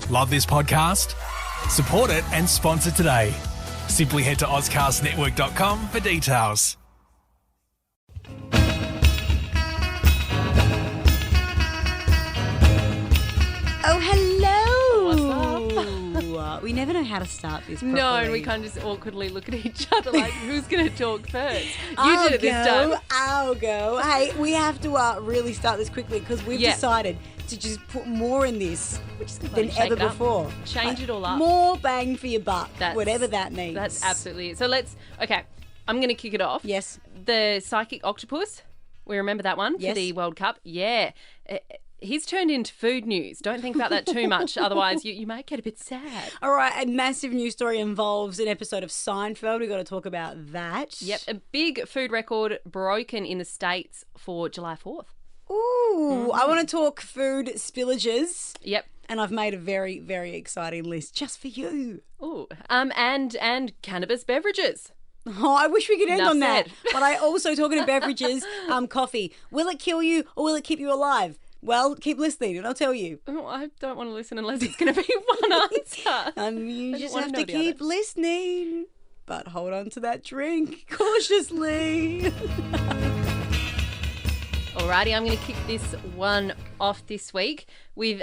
Love this podcast? Support it and sponsor today. Simply head to ozcastnetwork.com for details. Oh, hello. What's up? We never know how to start this properly. No, and we kind of just awkwardly look at each other like, who's going to talk first? You did it this time. time. I'll go. Hey, we have to really start this quickly because we've decided to just put more in this than ever before. Change it all up. More bang for your buck, whatever that means. That's absolutely it. So I'm going to kick it off. Yes. The psychic octopus, we remember that one for the World Cup. Yeah. He's turned into food news. Don't think about that too much. Otherwise, you might get a bit sad. All right. A massive news story involves an episode of Seinfeld. We've got to talk about that. Yep. A big food record broken in the States for July 4th. Ooh. I want to talk food spillages. Yep. And I've made a very, very exciting list just for you. Ooh. And cannabis beverages. Oh, I wish we could end on that. Said. But I also, talking to beverages, coffee. Will it kill you or will it keep you alive? Well, keep listening and I'll tell you. Oh, I don't want to listen unless it's going to be one answer. You just have to keep listening. But hold on to that drink cautiously. Alrighty, I'm going to kick this one off this week with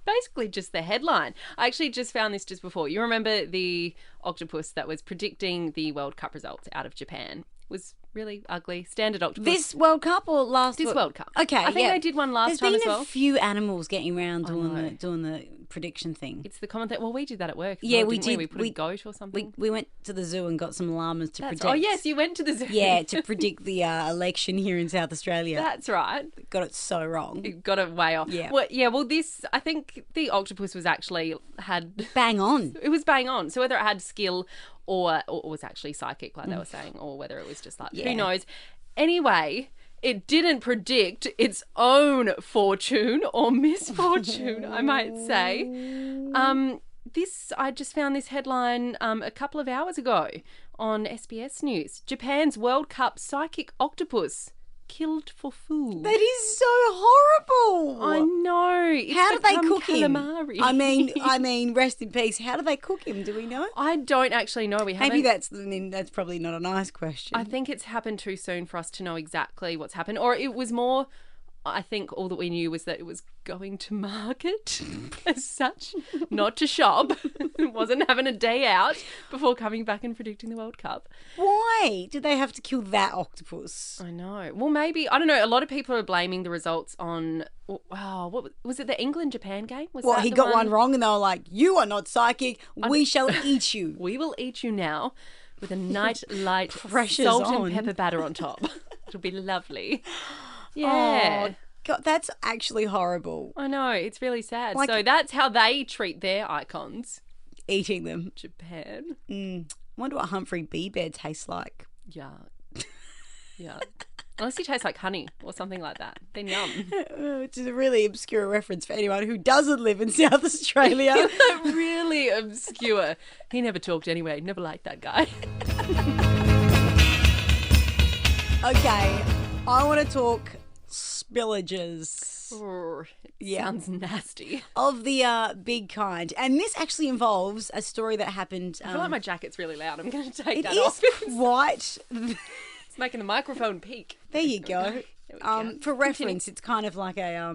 basically just the headline. I actually just found this just before. You remember the octopus that was predicting the World Cup results out of Japan? It was really ugly. Standard octopus. This World Cup or last? This World Cup. Okay, I think they did one last time as well. There's been a few animals getting around doing the prediction thing. It's the common thing. Well, we did that at work. Yeah, well, we did. We put a goat or something. We went to the zoo and got some llamas to predict. Oh, yes, you went to the zoo. Yeah, to predict the election here in South Australia. That's right. Got it so wrong. You got it way off. Yeah. Well, this, I think the octopus was actually had... Bang on. It was bang on. So whether it had skill or was actually psychic, like they were saying, or whether it was just like, who knows. Anyway, it didn't predict its own fortune or misfortune, I might say. I just found this headline a couple of hours ago on SBS News. Japan's World Cup psychic octopus killed for food. That is so horrible. I know. It's how do they cook calamari. him? I mean, rest in peace. How do they cook him? Do we know? I don't actually know. Maybe that's probably not a nice question. I think it's happened too soon for us to know exactly what's happened. Or it was more, I think all that we knew was that it was going to market as such, not to shop. It wasn't having a day out before coming back and predicting the World Cup. Why did they have to kill that octopus? I know. Well, maybe, I don't know. A lot of people are blaming the results on, wow, what was it, the England-Japan game? Well, he got one wrong and they were like, you are not psychic. We shall eat you. We will eat you now with a night light Pressure's salt on. and pepper batter on top. It'll be lovely. Yeah. Oh, God, that's actually horrible. I know, it's really sad. Like, so that's how they treat their icons. Eating them. Japan. I wonder what Humphrey Bee Bear tastes like. Yuck. Yuck. Unless he tastes like honey or something like that. Then yum. Which is a really obscure reference for anyone who doesn't live in South Australia. Really obscure. He never talked anyway. Never liked that guy. Okay, I want to talk spillages. Sounds nasty. Of the big kind. And this actually involves a story that happened. I feel like my jacket's really loud. I'm going to take that It off. is quite... It's making the microphone peak. There you go. There we go. For reference, it's kind of like a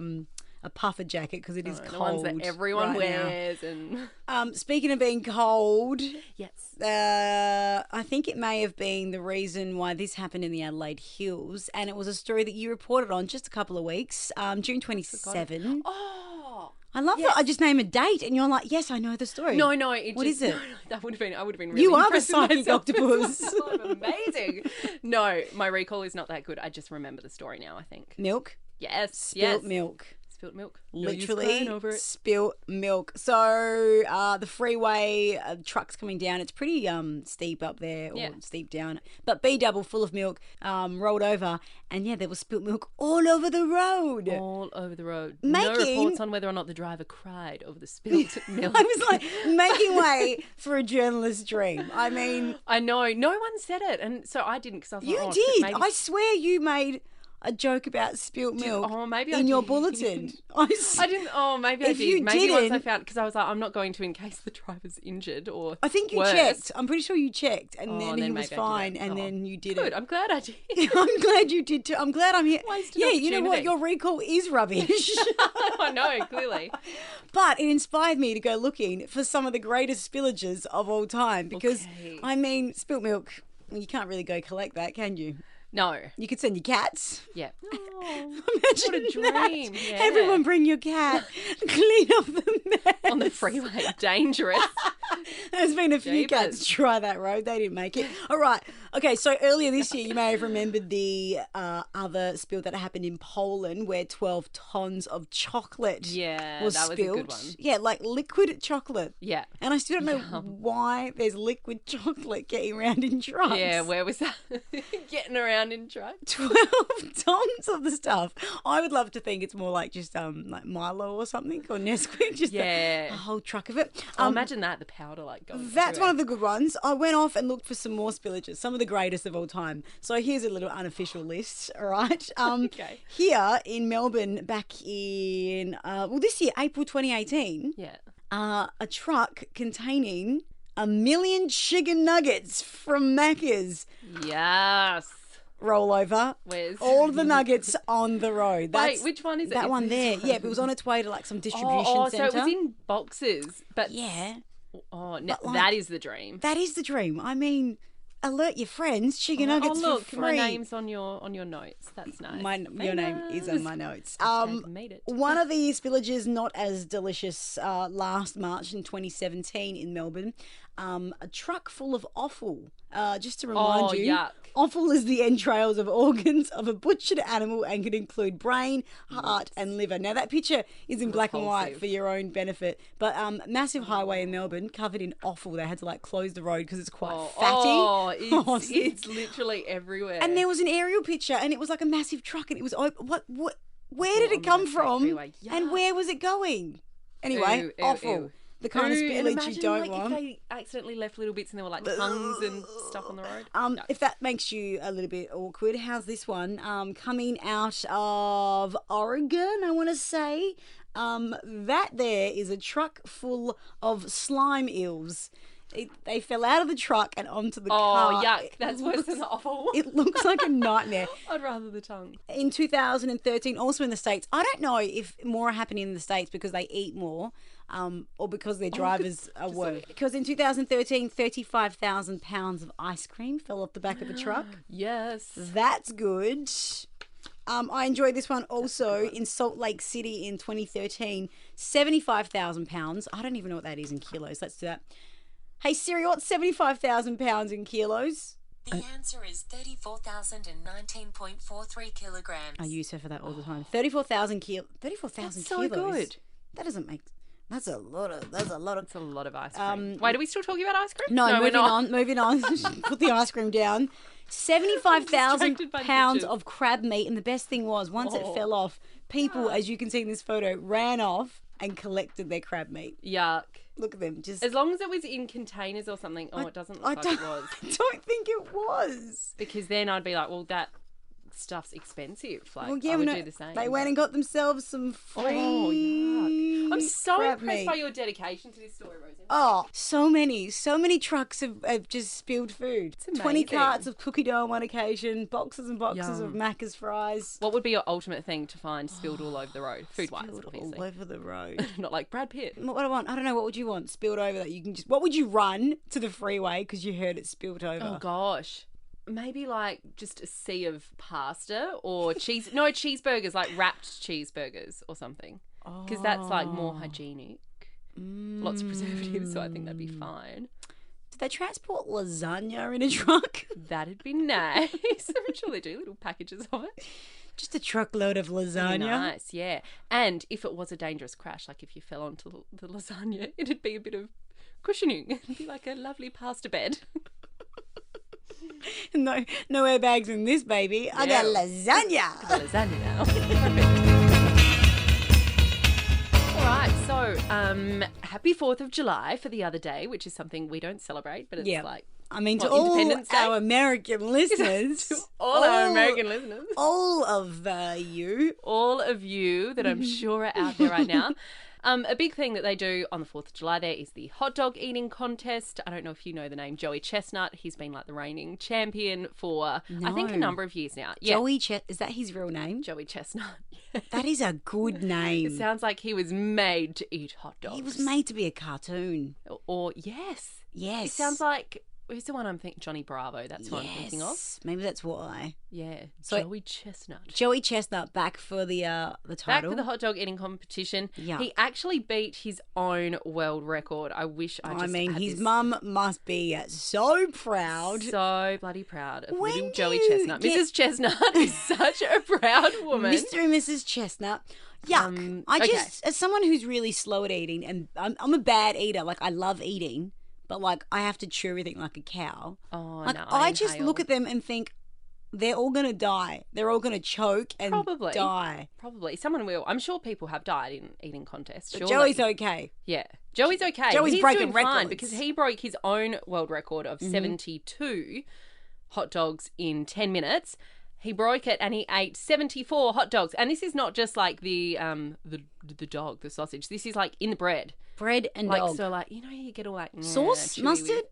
puffer jacket because it is cold. The ones that everyone right wears. now. And speaking of being cold, yes, I think it may have been the reason why this happened in the Adelaide Hills, and it was a story that you reported on just a couple of weeks, June 27. Oh, I love that. I just name a date, and you're like, yes, I know the story. No. What is it? No, that would have been. I would have been really. You are the impressed with psychic myself. octopus. I'm amazing. No, my recall is not that good. I just remember the story now. I think. Milk. Yes. Spilt milk. Spilt milk. Literally spilt milk. So the freeway, trucks coming down. It's pretty steep up there, or steep down. But B-double full of milk rolled over, and there was spilt milk all over the road. All over the road. No reports on whether or not the driver cried over the spilt milk. I was like, making way for a journalist's dream. I mean, I know. No one said it, and so I didn't because I was you like, did. Maybe... I swear you made. a joke about spilt milk maybe in your did. bulletin. I didn't. Oh, maybe I If did. you Maybe once I didn't- found, because I was like, I'm not going to in case the driver's injured or. I think you worse. checked. I'm pretty sure you checked, and then he then was maybe I did fine, it. and then you did Good. it. I'm glad I did. I'm glad you did too. I'm glad I'm here. Wasted Yeah, you know what? opportunity. Your recall is rubbish. I know, clearly. But it inspired me to go looking for some of the greatest spillages of all time because, Okay. I mean, spilt milk, you can't really go collect that, can you? No. You could send your cats. Yeah. Oh, Imagine what a dream. that. Yeah. Everyone bring your cat. Clean up the mess. on the freeway. Dangerous. There's been a few Jeepers. cats try that road. They didn't make it. All right. Okay, so earlier this year, you may have remembered the other spill that happened in Poland where 12 tons of chocolate Yeah, was that was spilled. a good one. Yeah, like liquid chocolate. Yeah. And I still don't know why there's liquid chocolate getting around in trucks. Yeah, where was that? Getting around in trucks. 12 tons of the stuff. I would love to think it's more like just like Milo or something or Nesquik, just Yeah. a whole truck of it. Imagine that, the powder like going That's one of the the good ones. I went off and looked for some more spillages, some of the greatest of all time. So here's a little unofficial list, all right? Okay. Here in Melbourne back in, this year, April 2018, Yeah. a truck containing 1 million chicken nuggets from Macca's Yes. rollover. Where's All of the nuggets on the road. Wait, which one is it? That Is one this there. Yeah, it was on its way to like some distribution Oh, centre. so it was in boxes, but Yeah, oh, no, like- that is the dream. that is the dream. I mean, alert your friends. Chicken nuggets look, for free. my name's on your notes. That's nice. Your name is on my notes. Made it. One of these spillages not as delicious last March in 2017 in Melbourne. A truck full of offal. Just to remind Oh, you, yuck. offal is the entrails of organs of a butchered animal and can include brain, heart, and liver. Now that picture is in black and white Repulsive. for your own benefit, but massive highway in Melbourne covered in offal. They had to like close the road because it's quite fatty. Oh, it's literally everywhere. And there was an aerial picture, and it was like a massive truck, and it was open. What? Where did it on come the from? freeway. And Yuck. where was it going? Anyway, Ew, ew, awful. ew. The kind of Ooh, and spillage you imagine, don't like, want. If they accidentally left little bits and there were like tongues and stuff on the road. No. If that makes you a little bit awkward, how's this one? Coming out of Oregon, I want to say. That there is a truck full of slime eels. They fell out of the truck and onto the car. Oh, yuck. That's worse than the awful. It looks like a nightmare. I'd rather the tongue. In 2013, also in the States, I don't know if more are happening in the States because they eat more or because their drivers are worse. Because in 2013, 35,000 pounds of ice cream fell off the back of the truck. Yes. That's good. I enjoyed this one also in Salt Lake City in 2013, 75,000 pounds. I don't even know what that is in kilos. Let's do that. Hey Siri, what's 75,000 pounds in kilos? The answer is 34,019.43 kilograms. I use her for that all the time. 34,000 kilos. 34,000 That's so kilos. good. That doesn't make. That's a lot of. That's a lot of ice cream. Wait, are we still talking about ice cream? No, we're not. moving on. Put the ice cream down. 75,000 distracted by pounds pictures. of crab meat, and the best thing was once it fell off, people, as you can see in this photo, ran off and collected their crab meat. Yuck. Look at them, just. As long as it was in containers or something. Oh, it doesn't look like it was. I don't think it was. Because then I'd be like, well, that stuff's expensive. Like, Well, yeah, I would no, do the same. they went and got themselves some free. Oh, yuck. I'm so crab impressed meat. by your dedication to this story, Rosie. Oh, so many trucks have just spilled food. It's 20 amazing. carts of cookie dough on one occasion, boxes and boxes of Yum. Macca's fries. What would be your ultimate thing to find spilled all over the road? Food-wise, Spilled obviously. all over the road. Not like Brad Pitt. What would I want? I don't know. What would you want? Spilled over that you can just. What would you run to the freeway because you heard it spilled over? Oh, gosh. Maybe like just a sea of pasta or cheese. No, cheeseburgers, like wrapped cheeseburgers or something. Because that's like more hygienic. Lots of preservatives, so I think that'd be fine. Did they transport lasagna in a truck? That'd be nice. I'm sure they do little packages of it. Just a truckload of lasagna. Nice, yeah. And if it was a dangerous crash, like if you fell onto the lasagna, it'd be a bit of cushioning. It'd be like a lovely pasta bed. No airbags in this baby. I got lasagna. Lasagna now. Perfect. All right, so happy 4th of July for the other day, which is something we don't celebrate, but it's Yeah. like I mean, to What, all Independence Day? our American listeners. To all our American listeners. All of you. All of you that I'm sure are out there right now. A big thing that they do on the 4th of July there is the hot dog eating contest. I don't know if you know the name Joey Chestnut. He's been like the reigning champion for, I think, a number of years now. Yeah. Joey is that his real name? Joey Chestnut. That is a good name. It sounds like he was made to eat hot dogs. He was made to be a cartoon. Or yes. Yes. It sounds like, who's the one I'm thinking? Johnny Bravo. That's what I'm thinking of. Maybe that's why. Yeah. So Joey Chestnut. Joey Chestnut back for the title. Back for the hot dog eating competition. Yeah. He actually beat his own world record. I wish I just had his this. mum must be so proud. So bloody proud of When little do Joey you Chestnut. get- Mrs. Chestnut is such a proud woman. Mr. and Mrs. Chestnut. Yuck. I okay. just, as someone who's really slow at eating, and I'm a bad eater, like I love eating, but like I have to chew everything like a cow. Oh, Like no. I just inhale. look at them and think they're all going to die. They're all going to choke and Probably. die. Probably. Someone will. I'm sure people have died in eating contests. But surely. Joey's okay. Yeah. Joey's okay. Joey's He's breaking doing fine records. because he broke his own world record of 72 hot dogs in 10 minutes. He broke it and he ate 74 hot dogs. And this is not just like the dog, the sausage. This is like in the bread. Bread and Like dog. so like, you know, you get all like Sauce? chewy Mustard? weird-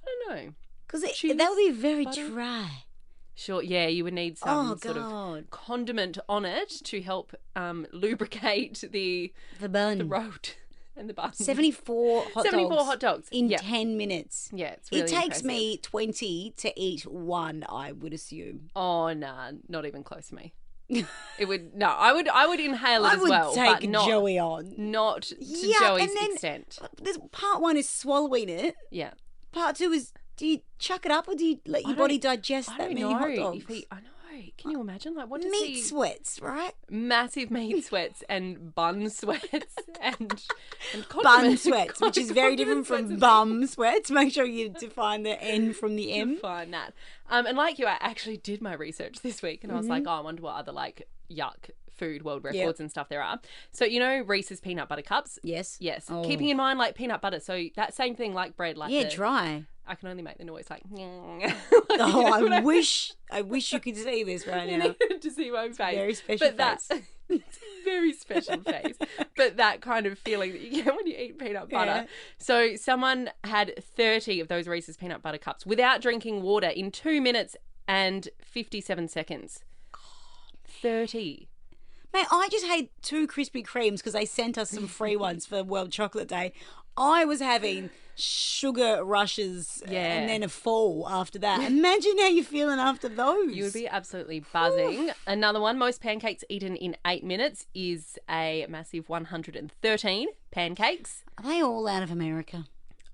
I don't know. Because cheese, that would be very butter? dry. Sure, yeah, you would need some Oh, sort of God. condiment on it to help lubricate the The bun. road and the bun. 74 hot 74 dogs. hot dogs. In Yeah. 10 minutes. Yeah, it's really It takes impressive. me 20 to eat one, I would assume. Oh, nah, not even close to me. It would no. I would inhale it I as would well, take but not Joey on. not to Yeah, Joey's and then- extent. There's, part one is swallowing it. Yeah, Part two is, do you chuck it up or do you let your I body don't- digest I that don't many know hot dogs? if he. I know. Can you imagine? Like, what does Meat he? sweats, right? Massive meat sweats and bun sweats and Bun condiment- sweats, which is very different from condiment bum sweats. Make sure you define the N from the M. Fine, that. And like you, I actually did my research this week, and I was like, oh, I wonder what other like yuck food world records and stuff there are. So you know Reese's peanut butter cups. Yes. Yes. Oh. Keeping in mind like peanut butter, so that same thing like bread, like Yeah, the- dry. I can only make the noise like. Oh, I wish you could see this right You now. needed to see my face. very special but that, face. it's a very special face. But that kind of feeling that you get when you eat peanut butter. Yeah. So someone had 30 of those Reese's peanut butter cups without drinking water in 2 minutes and 57 seconds. 30. Mate, I just had 2 Krispy Kremes because they sent us some free ones for World Chocolate Day. I was having sugar rushes Yeah. and then a fall after that. Imagine how you're feeling after those. You would be absolutely buzzing. Another one, most pancakes eaten in 8 minutes is a massive 113 pancakes. Are they all out of America?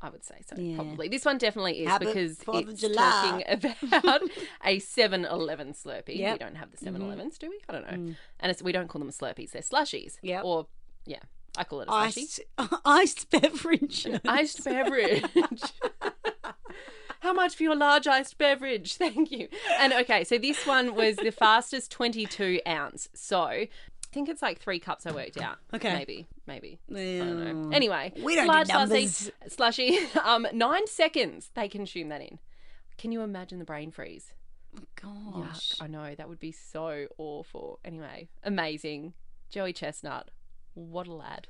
I would say so, Yeah. probably. This one definitely is Habit because 4th of it's July. talking about a 7-Eleven Slurpee. Yep. We don't have the 7-Elevens, do we? I don't know. And we don't call them Slurpees. They're slushies. Yep. Or, yeah, I call it a slushie. Iced beverage. Iced beverage. How much for your large iced beverage? Thank you. And okay, so this one was the fastest 22 ounce. So I think it's like 3 cups I worked out. Okay. Maybe. I Well, don't know. Anyway, we don't large do numbers. slushy. 9 seconds they consume that in. Can you imagine the brain freeze? Gosh. Yuck, I know, that would be so awful. Anyway, amazing. Joey Chestnut, what a lad.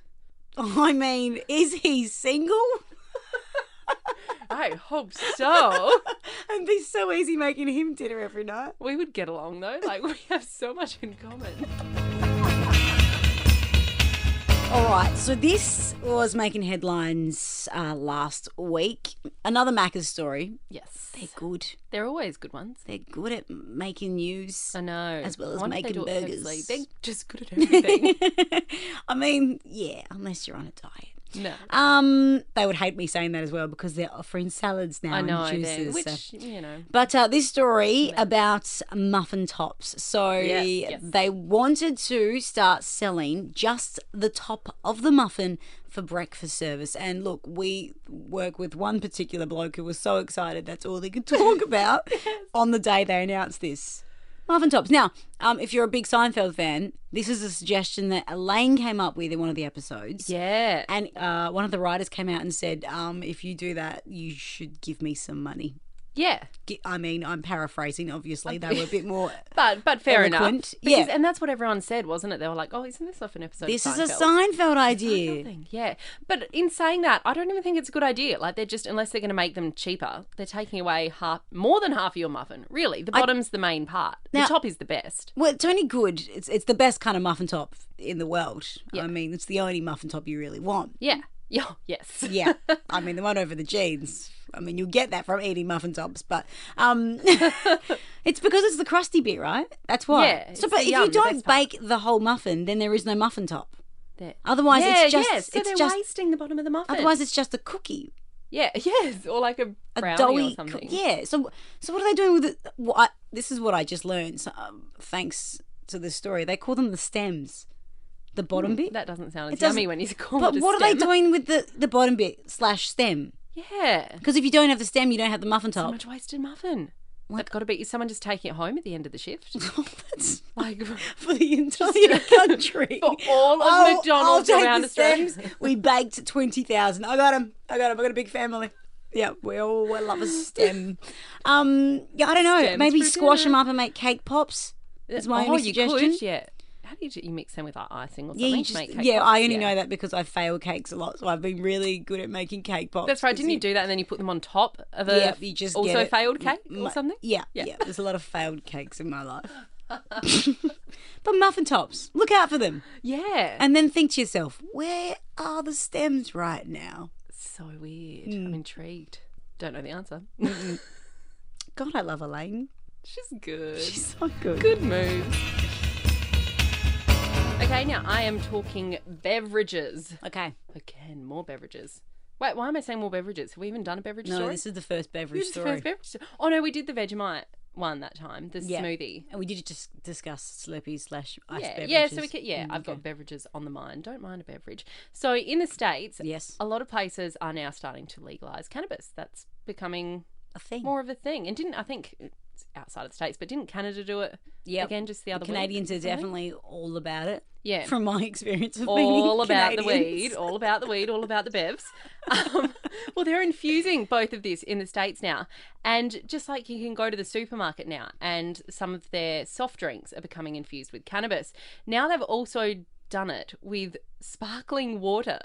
I mean, is he single? I hope so. It'd be so easy making him dinner every night. We would get along though. Like, we have so much in common. All right, so this was making headlines last week. Another Macca's story. Yes. They're good. They're always good ones. They're good at making news. I know. As well as I wonder if they making do it burgers. purposely. They're just good at everything. I mean, yeah, unless you're on a diet. No. They would hate me saying that as well because they're offering salads now I know, and then, juices. which, so. you know. But this story about muffin tops. So Yes. they wanted to start selling just the top of the muffin for breakfast service. And look, we work with one particular bloke who was so excited that's all he could talk about on the day they announced this. Muffin tops. Now, if you're a big Seinfeld fan, this is a suggestion that Elaine came up with in one of the episodes. Yeah. And one of the writers came out and said, if you do that, you should give me some money. Yeah. I mean, I'm paraphrasing, obviously. They were a bit more But fair eloquent. enough. Because, and that's what everyone said, wasn't it? They were like, oh, isn't this off an episode This of is Seinfeld? a Seinfeld idea. Seinfeld thing, yeah. But in saying that, I don't even think it's a good idea. Like, they're just, unless they're going to make them cheaper, they're taking away more than half of your muffin. Really, the bottom's the main part. The top is the best. Well, it's only good. It's the best kind of muffin top in the world. Yeah. I mean, it's the only muffin top you really want. Yeah. Yeah. Yes. Yeah. I mean, the one over the jeans. I mean, you'll get that from eating muffin tops, but it's because it's the crusty bit, right? That's why. Yeah, So, it's but the if yum, you the don't best part. bake the whole muffin, then there is no muffin top. There. Otherwise, it's just so it's they're just wasting the bottom of the muffin. otherwise it's just a cookie, yeah, yes, or like a brownie doughy. or something. Yeah. So what are they doing with it? This is what I just learned. So, thanks to this story, they call them the stems. The bottom bit. That doesn't sound as It doesn't- yummy when you call But it a what are they stem. doing with the bottom bit / stem? Yeah. Because if you don't have the stem, you don't have the muffin So top. much wasted muffin. That's got to be. Is someone just taking it home at the end of the shift? That's Like for the entire country. for all of McDonald's I'll take around the Australia. stems. We baked 20,000. I got them. I got a big family. Yeah, we all love a stem. Yeah, I don't know. Stems Maybe for squash dinner. them up and make cake pops. Is my only you suggestion. could, yeah. How do you mix them with like icing or Yeah, something you to just, make cake yeah. pops? I only know that because I fail cakes a lot, so I've been really good at making cake pops. That's right. Didn't you do that and then you put them on top of a You just also get it. failed cake or something? Yeah. There's a lot of failed cakes in my life. But muffin tops, look out for them. Yeah. And then think to yourself, where are the stems right now? So weird. I'm intrigued. Don't know the answer. God, I love Elaine. She's good. She's so good. Good moves. Okay, now I am talking beverages. Okay. Again, more beverages. Wait, why am I saying more beverages? Have we even done a beverage No, story? this is the first beverage This is the story. first beverage story. Oh, no, we did the Vegemite one that time, the Yeah. smoothie. And we did just discuss Slurpees / ice beverages. Yeah, so we can, I've got beverages on the mind. Don't mind a beverage. So in the States, Yes. a lot of places are now starting to legalise cannabis. That's becoming a thing. more of a thing. And I think it's outside of the States, but didn't Canada do it again just the other week? Canadians are or something? definitely all about it. Yeah. From my experience of all meeting about the Canadians. weed, all about the weed, all about the bevs. Well, they're infusing both of this in the States now. And just like you can go to the supermarket now and some of their soft drinks are becoming infused with cannabis. Now they've also done it with sparkling water.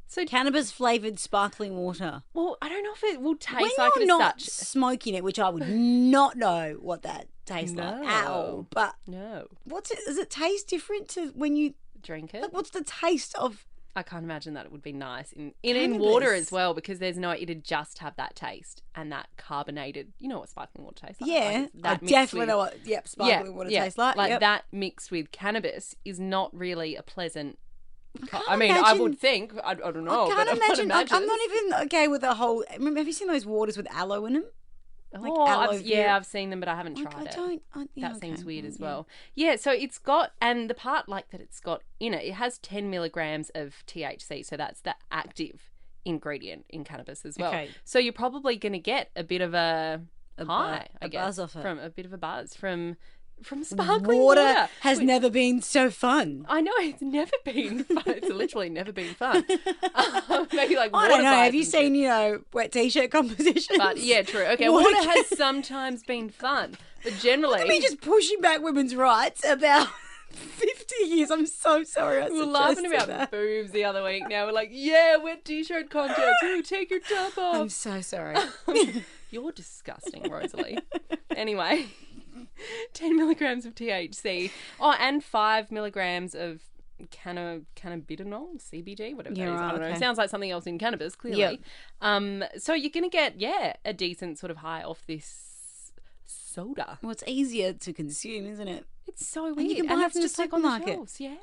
So, Cannabis flavoured sparkling water. well, I don't know if it will taste When like you're it as not such. smoking it, which I would not know what that tastes like at No. all. But No. what's it? Does it taste different to when you? Drink it. Like, what's the taste of? I can't imagine that it would be nice in water Cannabis. as well, because it'd just have that taste and that carbonated. You know what sparkling water tastes like? Yeah, Like, that I mixed definitely with- know what. Yep, sparkling water tastes like. Like yep. that mixed with cannabis is not really a pleasant. can't I mean, I imagine- would think. I don't know. I can't but imagine. I would I'm not even okay with the whole. Remember, have you seen those waters with aloe in them? Like aloe vera. I've seen them, but I haven't Like, tried I it. don't. Yeah, That seems okay, weird as yeah. well. Yeah, so it's got, and the part like that it's got in it, it has 10 milligrams of THC, so that's the active ingredient in cannabis as well. Okay. So you're probably going to get a bit of a high, a I guess, buzz off it. from a bit of a buzz from sparkling Water water. has Which- never been so fun. I know, it's never been fun. It's literally never been fun. Maybe like I water don't know. Have fights you and seen, shit. wet t-shirt competitions? But yeah, true. Okay, Water water has sometimes been fun, but generally Look at me just pushing back women's rights about 50 years. I'm so sorry. we were laughing suggested about that. boobs the other week. Now we're like, yeah, wet t-shirt contest. Ooh, take your top I'm off. so sorry. You're disgusting, Rosalie. Anyway, 10 milligrams of THC. Oh, and 5 milligrams of cannabidinol, CBD, whatever Yeah, that is. I right, don't know. okay. Sounds like something else in cannabis, clearly. So you're going to get, a decent sort of high off this soda. Well, it's easier to consume, isn't it? It's so weird. And you can buy it that's from the just like on the supermarket. shelves, yeah.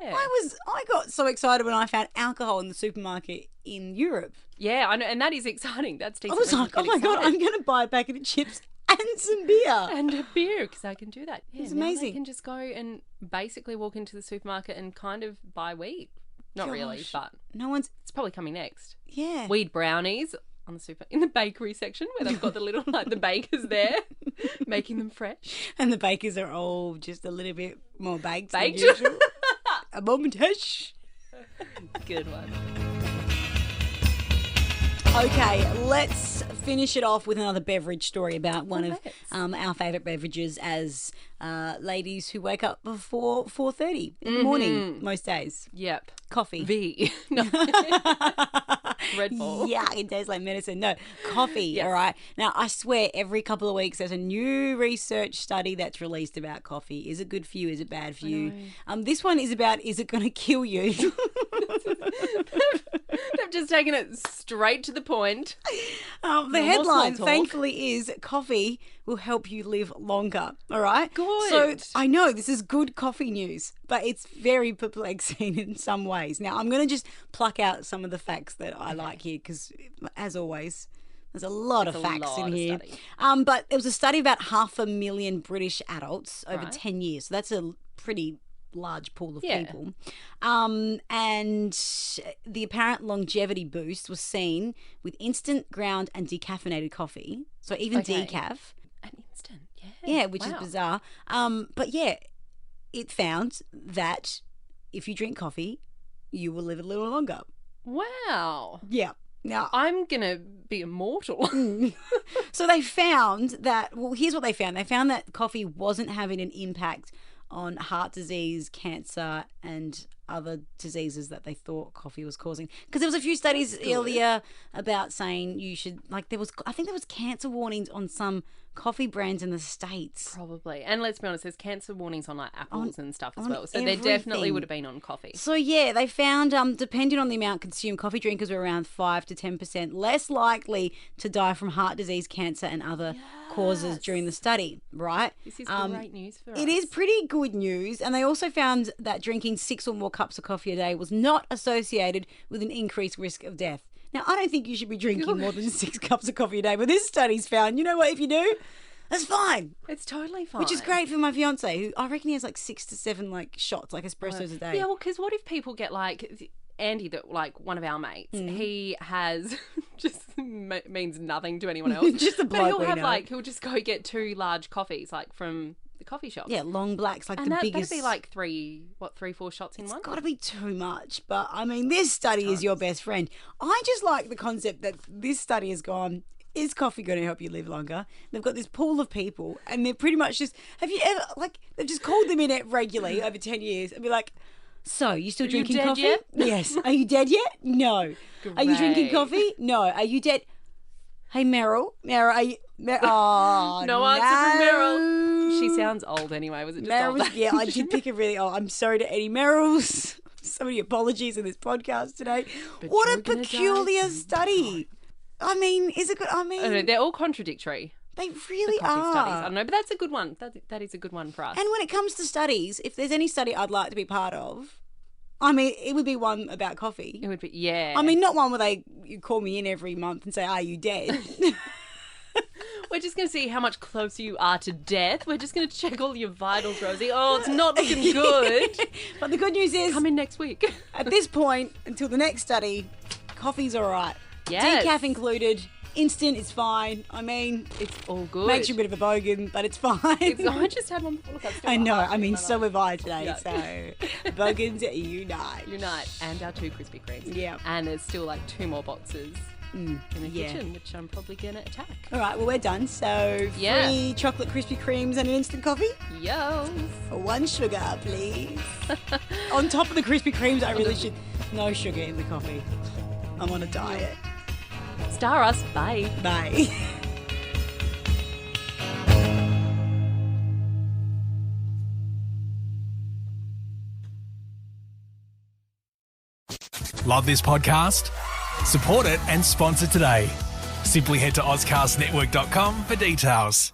I got so excited when I found alcohol in the supermarket in Europe. Yeah, I know, and that is exciting. That's I decent. was like, oh my God, I'm going to buy a packet of chips and some beer. and a beer because I can do that. Yeah, It's now amazing. They can just go and basically walk into the supermarket and kind of buy weed. Not really, Gosh. but No one's, it's probably coming next. yeah. Weed brownies on the in the bakery section where they've got the little the bakers there making them fresh. And the bakers are all just a little bit more baked. than Baked? usual. A momentage. Good one. Okay, let's finish it off with another beverage story about one of let's. our favourite beverages as ladies who wake up before 4:30 in the morning most days. Yep. Coffee. V. No. Red Bull. Yeah, it tastes like medicine. No, coffee, Yes. all right? Now, I swear every couple of weeks there's a new research study that's released about coffee. Is it good for you? Is it bad for you? This one is about, is it going to kill you? They've just taken it straight to the point. The headline, small talk. thankfully, is coffee will help you live longer, all right? Good. So I know this is good coffee news, but it's very perplexing in some ways. Now, I'm going to just pluck out some of the facts that I like here because, as always, there's a lot of facts in here. But it was a study of about 500,000 British adults over Right. 10 years. So that's a pretty large pool of Yeah. people. And the apparent longevity boost was seen with instant ground and decaffeinated coffee. So even Okay. decaf. An instant. Yeah. Yeah, which is Wow. bizarre. But yeah, it found that if you drink coffee, you will live a little longer. Wow. Yeah. Now, I'm going to be immortal. so they found that, well, here's what they found. They found that coffee wasn't having an impact on heart disease, cancer, and other diseases that they thought coffee was causing. Because there was a few studies earlier about saying you should, like I think there was cancer warnings on some coffee brands in the States. Probably. And let's be honest, there's cancer warnings on like apples and stuff as on well. So they definitely everything. would have been on coffee. So yeah, they found depending on the amount consumed, coffee drinkers were around 5 to 10% less likely to die from heart disease, cancer, and other causes during the study. Right? This is great news for us. It is pretty good news, and they also found that drinking 6 or more cups of coffee a day was not associated with an increased risk of death. Now, I don't think you should be drinking more than 6 cups of coffee a day, but this study's found, you know what, if you do, that's fine. It's totally fine. Which is great for my fiance, who I reckon he has like 6 to 7 like shots, like espressos a day. Yeah, well, because what if people get like Andy, that like one of our mates, he has just means nothing to anyone else. Just a but bloke he'll we have know. like he'll just go get 2 large coffees like from the coffee shop. Yeah, long blacks, like and the that'd biggest. be like 3-4 shots in one. Got to be too much, but I mean, this study is your best friend. I just like the concept that this study has gone, is coffee going to help you live longer? They've got this pool of people, and they're pretty much just, have you ever, like, they've just called them in it regularly over 10 years and be like, so, you still drinking dead coffee? yet? Yes. Are you dead yet? No. Are you drinking Great. coffee? No. Are you dead? Hey, Meryl. Meryl, are you... Oh, No answer from Meryl. She sounds old anyway. Was it just old? Meryl's, yeah, I did pick a really. Oh, I'm sorry to any Meryls. So many apologies in this podcast today. But What you're a gonna peculiar die study. I mean, is it good? I I don't know, mean, they're all contradictory. they really Coffee studies. I are. don't know, but that's a good one. That is a good one for us. And when it comes to studies, if there's any study I'd like to be part of, I mean, it would be one about coffee. It would be, yeah. I mean, not one where you call me in every month and say, "Are you dead?" we're just going to see how much closer you are to death. We're just going to check all your vitals, Rosie. Oh, it's not looking good. But the good news is, Come in next week. at this point, until the next study, coffee's all right. Yes. Decaf included. Instant is fine. I mean, It's all good. makes you a bit of a bogan, but it's fine. I just had one before. Look, I've still I got know. half I in mean, my so mouth. have I today. Yeah. So, bogans unite. Unite. And our 2 Krispy Kremes. Yeah. And there's still like 2 more boxes in the yeah. kitchen, which I'm probably going to attack. All right, well, we're done. So, Yeah. free chocolate Krispy Kremes and an instant coffee Yo. for 1 sugar, please. On top of the Krispy Kremes, I really should. No sugar in the coffee. I'm on a diet. Star us. Bye. Bye. Love this podcast? Support it and sponsor today. Simply head to ozcastnetwork.com for details.